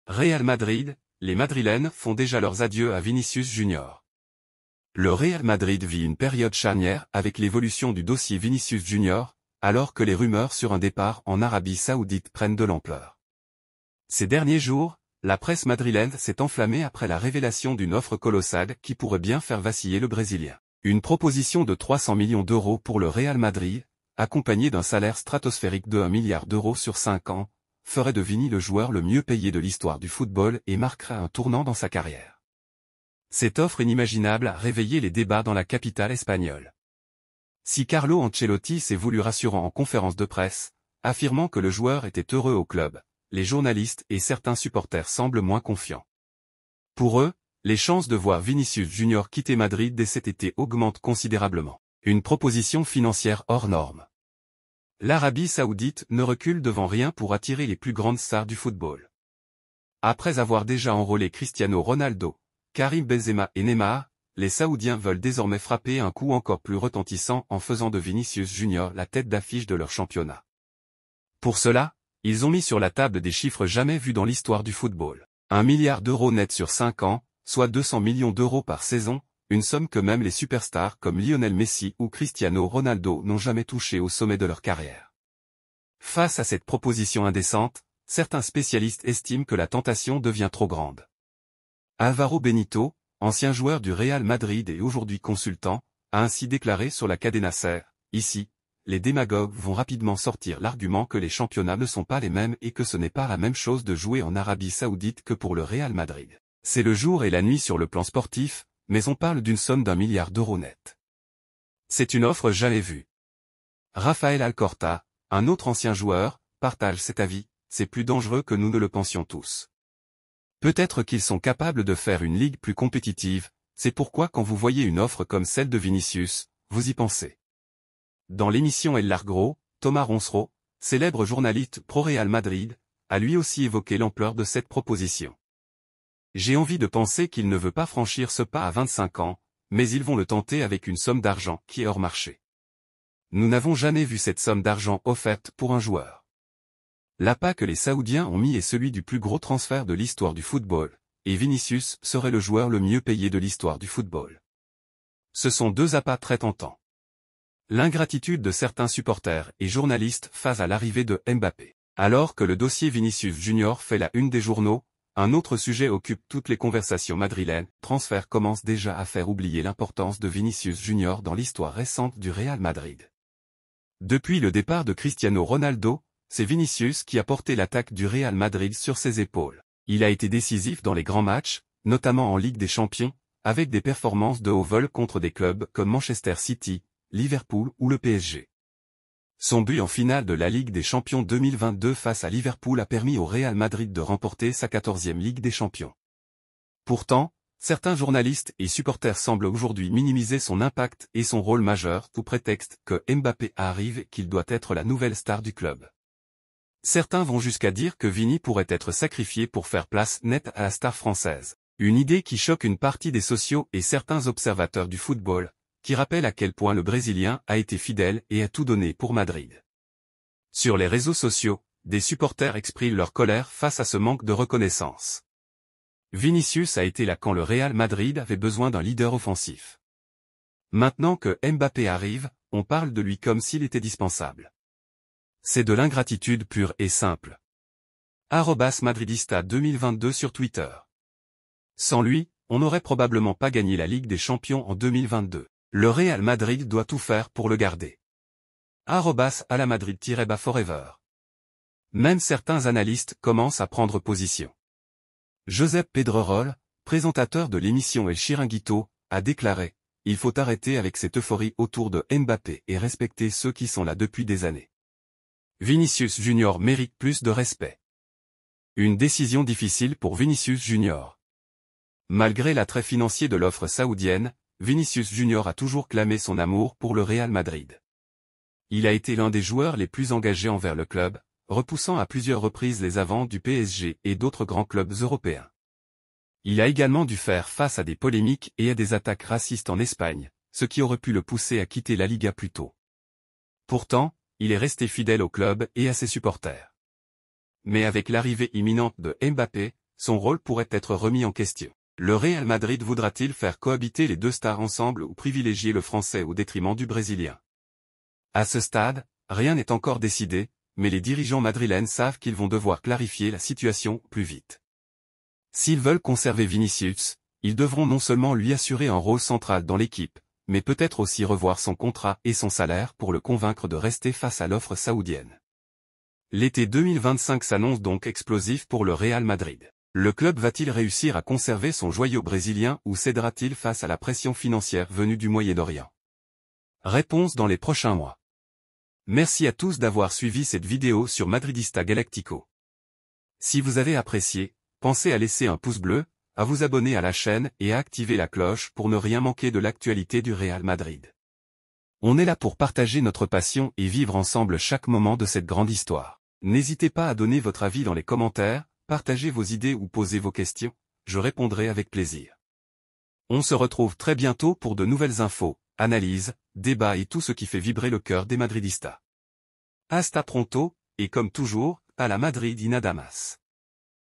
Real Madrid, les Madrilènes font déjà leurs adieux à Vinicius Junior. Le Real Madrid vit une période charnière avec l'évolution du dossier Vinicius Junior, alors que les rumeurs sur un départ en Arabie Saoudite prennent de l'ampleur. Ces derniers jours, la presse madrilène s'est enflammée après la révélation d'une offre colossale qui pourrait bien faire vaciller le Brésilien. Une proposition de 300 millions d'euros pour le Real Madrid, accompagnée d'un salaire stratosphérique de 1 milliard d'euros sur 5 ans, ferait de Vini le joueur le mieux payé de l'histoire du football et marquerait un tournant dans sa carrière. Cette offre inimaginable a réveillé les débats dans la capitale espagnole. Si Carlo Ancelotti s'est voulu rassurant en conférence de presse, affirmant que le joueur était heureux au club, les journalistes et certains supporters semblent moins confiants. Pour eux, les chances de voir Vinicius Junior quitter Madrid dès cet été augmentent considérablement. Une proposition financière hors norme. L'Arabie Saoudite ne recule devant rien pour attirer les plus grandes stars du football. Après avoir déjà enrôlé Cristiano Ronaldo, Karim Benzema et Neymar, les Saoudiens veulent désormais frapper un coup encore plus retentissant en faisant de Vinicius Junior la tête d'affiche de leur championnat. Pour cela, ils ont mis sur la table des chiffres jamais vus dans l'histoire du football. 1 milliard d'euros net sur 5 ans, soit 200 millions d'euros par saison, une somme que même les superstars comme Lionel Messi ou Cristiano Ronaldo n'ont jamais touchée au sommet de leur carrière. Face à cette proposition indécente, certains spécialistes estiment que la tentation devient trop grande. Álvaro Benito, ancien joueur du Real Madrid et aujourd'hui consultant, a ainsi déclaré sur la Cadena Ser, ici, les démagogues vont rapidement sortir l'argument que les championnats ne sont pas les mêmes et que ce n'est pas la même chose de jouer en Arabie Saoudite que pour le Real Madrid. C'est le jour et la nuit sur le plan sportif, mais on parle d'une somme d'1 milliard d'euros net. C'est une offre jamais vue. Rafael Alcorta, un autre ancien joueur, partage cet avis, c'est plus dangereux que nous ne le pensions tous. Peut-être qu'ils sont capables de faire une ligue plus compétitive, c'est pourquoi quand vous voyez une offre comme celle de Vinicius, vous y pensez. Dans l'émission El Largo, Thomas Ronsereau, célèbre journaliste pro-Real Madrid, a lui aussi évoqué l'ampleur de cette proposition. J'ai envie de penser qu'il ne veut pas franchir ce pas à 25 ans, mais ils vont le tenter avec une somme d'argent qui est hors marché. Nous n'avons jamais vu cette somme d'argent offerte pour un joueur. L'appât que les Saoudiens ont mis est celui du plus gros transfert de l'histoire du football, et Vinicius serait le joueur le mieux payé de l'histoire du football. Ce sont deux appâts très tentants. L'ingratitude de certains supporters et journalistes face à l'arrivée de Mbappé. Alors que le dossier Vinicius Junior fait la une des journaux, un autre sujet occupe toutes les conversations madrilènes. Transfert commence déjà à faire oublier l'importance de Vinicius Junior dans l'histoire récente du Real Madrid. Depuis le départ de Cristiano Ronaldo, c'est Vinicius qui a porté l'attaque du Real Madrid sur ses épaules. Il a été décisif dans les grands matchs, notamment en Ligue des Champions, avec des performances de haut vol contre des clubs comme Manchester City, Liverpool ou le PSG. Son but en finale de la Ligue des Champions 2022 face à Liverpool a permis au Real Madrid de remporter sa 14e Ligue des Champions. Pourtant, certains journalistes et supporters semblent aujourd'hui minimiser son impact et son rôle majeur sous prétexte que Mbappé arrive et qu'il doit être la nouvelle star du club. Certains vont jusqu'à dire que Vini pourrait être sacrifié pour faire place nette à la star française. Une idée qui choque une partie des socios et certains observateurs du football, qui rappelle à quel point le Brésilien a été fidèle et a tout donné pour Madrid. Sur les réseaux sociaux, des supporters expriment leur colère face à ce manque de reconnaissance. Vinicius a été là quand le Real Madrid avait besoin d'un leader offensif. Maintenant que Mbappé arrive, on parle de lui comme s'il était dispensable. C'est de l'ingratitude pure et simple. @Madridista 2022 sur Twitter. Sans lui, on n'aurait probablement pas gagné la Ligue des Champions en 2022. Le Real Madrid doit tout faire pour le garder. @alamadrid-forever. Même certains analystes commencent à prendre position. Josep Pedrerol, présentateur de l'émission El Chiringuito, a déclaré « Il faut arrêter avec cette euphorie autour de Mbappé et respecter ceux qui sont là depuis des années. Vinicius Junior mérite plus de respect. » Une décision difficile pour Vinicius Junior. Malgré l'attrait financier de l'offre saoudienne, Vinicius Junior a toujours clamé son amour pour le Real Madrid. Il a été l'un des joueurs les plus engagés envers le club, repoussant à plusieurs reprises les avants du PSG et d'autres grands clubs européens. Il a également dû faire face à des polémiques et à des attaques racistes en Espagne, ce qui aurait pu le pousser à quitter la Liga plus tôt. Pourtant, il est resté fidèle au club et à ses supporters. Mais avec l'arrivée imminente de Mbappé, son rôle pourrait être remis en question. Le Real Madrid voudra-t-il faire cohabiter les deux stars ensemble ou privilégier le Français au détriment du Brésilien? À ce stade, rien n'est encore décidé, mais les dirigeants madrilènes savent qu'ils vont devoir clarifier la situation plus vite. S'ils veulent conserver Vinicius, ils devront non seulement lui assurer un rôle central dans l'équipe, mais peut-être aussi revoir son contrat et son salaire pour le convaincre de rester face à l'offre saoudienne. L'été 2025 s'annonce donc explosif pour le Real Madrid. Le club va-t-il réussir à conserver son joyau brésilien ou cédera-t-il face à la pression financière venue du Moyen-Orient? Réponse dans les prochains mois. Merci à tous d'avoir suivi cette vidéo sur Madridista Galactico. Si vous avez apprécié, pensez à laisser un pouce bleu, à vous abonner à la chaîne et à activer la cloche pour ne rien manquer de l'actualité du Real Madrid. On est là pour partager notre passion et vivre ensemble chaque moment de cette grande histoire. N'hésitez pas à donner votre avis dans les commentaires, partagez vos idées ou posez vos questions, je répondrai avec plaisir. On se retrouve très bientôt pour de nouvelles infos, analyses, débats et tout ce qui fait vibrer le cœur des Madridistas. Hasta pronto, et comme toujours, à la Madrid y nada más.